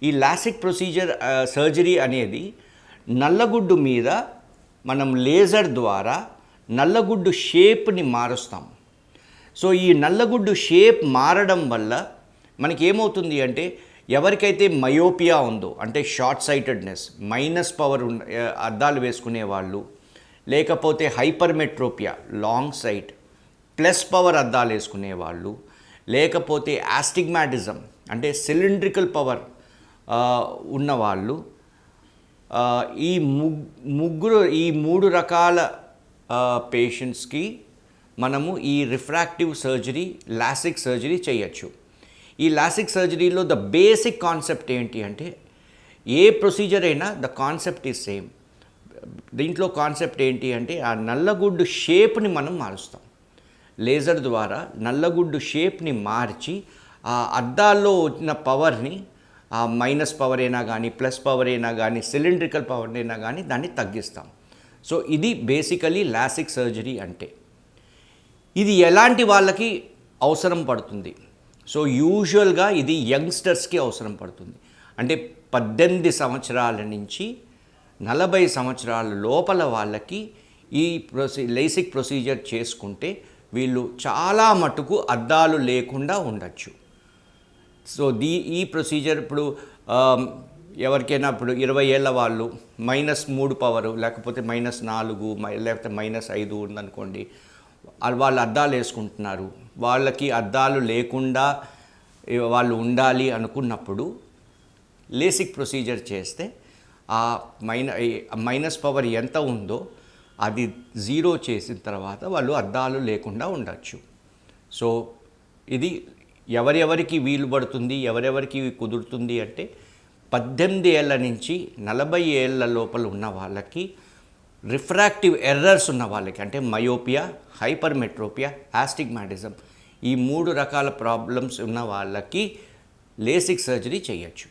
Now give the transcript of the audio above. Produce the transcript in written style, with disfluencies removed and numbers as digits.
ఈ LASIK procedure surgery అనేది నల్లగుడ్డు మీద మనం లేజర్ ద్వారా నల్లగుడ్డు షేప్ని మారుస్తాం. సో ఈ నల్లగుడ్డు షేప్ మారడం వల్ల మనకి ఏమవుతుంది అంటే ఎవరికైతే మయోపియా ఉందో అంటే షార్ట్ సైటెడ్నెస్ మైనస్ పవర్ అద్దాలు వేసుకునే వాళ్ళు, లేకపోతే hypermetropia long site plus power అద్దాలు వేసుకునే వాళ్ళు, లేకపోతే ఆస్టిగ్మాటిజం అంటే సిలిండ్రికల్ పవర్ ఉన్నవాళ్ళు, ఈ మూడు రకాల పేషెంట్స్కి మనము ఈ రిఫ్రాక్టివ్ సర్జరీ లాసిక్ సర్జరీ చేయొచ్చు. ఈ లాసిక్ సర్జరీలో ద బేసిక్ కాన్సెప్ట్ ఏంటి అంటే ఏ ప్రొసీజర్ అయినా ద కాన్సెప్ట్ ఈజ్ సేమ్. దీంట్లో కాన్సెప్ట్ ఏంటి అంటే ఆ నల్లగుడ్డు షేప్ని మనం మారుస్తాం. లేజర్ ద్వారా నల్లగుడ్డు షేప్ని మార్చి ఆ అద్దాల్లో వచ్చిన పవర్ని ఆ మైనస్ పవర్ అయినా కానీ ప్లస్ పవర్ అయినా కానీ సిలిండ్రికల్ పవర్ అయినా కానీ దాన్ని తగ్గిస్తాం. సో ఇది బేసికలీ లాసిక్ సర్జరీ అంటే. ఇది ఎలాంటి వాళ్ళకి అవసరం పడుతుంది? సో యూజువల్గా ఇది యంగ్స్టర్స్కి అవసరం పడుతుంది. అంటే 18 సంవత్సరాల నుంచి 40 సంవత్సరాల లోపల వాళ్ళకి ఈ లేసిక్ ప్రొసీజర్ చేసుకుంటే వీళ్ళు చాలా మటుకు అద్దాలు లేకుండా ఉండొచ్చు. సో ఈ ప్రొసీజర్ ఇప్పుడు ఎవరికైనా ఇప్పుడు 20 ఏళ్ళ వాళ్ళు -3 పవరు లేకపోతే -4 లేకపోతే -5 ఉందనుకోండి, వాళ్ళు అద్దాలు వేసుకుంటున్నారు. వాళ్ళకి అద్దాలు లేకుండా వాళ్ళు ఉండాలి అనుకున్నప్పుడు లేసిక్ ప్రొసీజర్ చేస్తే ఆ మైనస్ పవర్ ఎంత ఉందో అది 0 చేసిన తర్వాత వాళ్ళు అద్దాలు లేకుండా ఉండొచ్చు. సో ఇది ఎవరెవరికి వీలు పడుతుంది, ఎవరెవరికి కుదురుతుంది అంటే 18 ఏళ్ళ నుంచి 40 ఏళ్ళ లోపల ఉన్న వాళ్ళకి, రిఫ్రాక్టివ్ ఎర్రర్స్ ఉన్న వాళ్ళకి అంటే మయోపియా, హైపర్మెట్రోపియా, ఆస్టిగ్మాటిజం ఈ 3 రకాల ప్రాబ్లమ్స్ ఉన్న వాళ్ళకి లేసిక్ సర్జరీ చేయొచ్చు.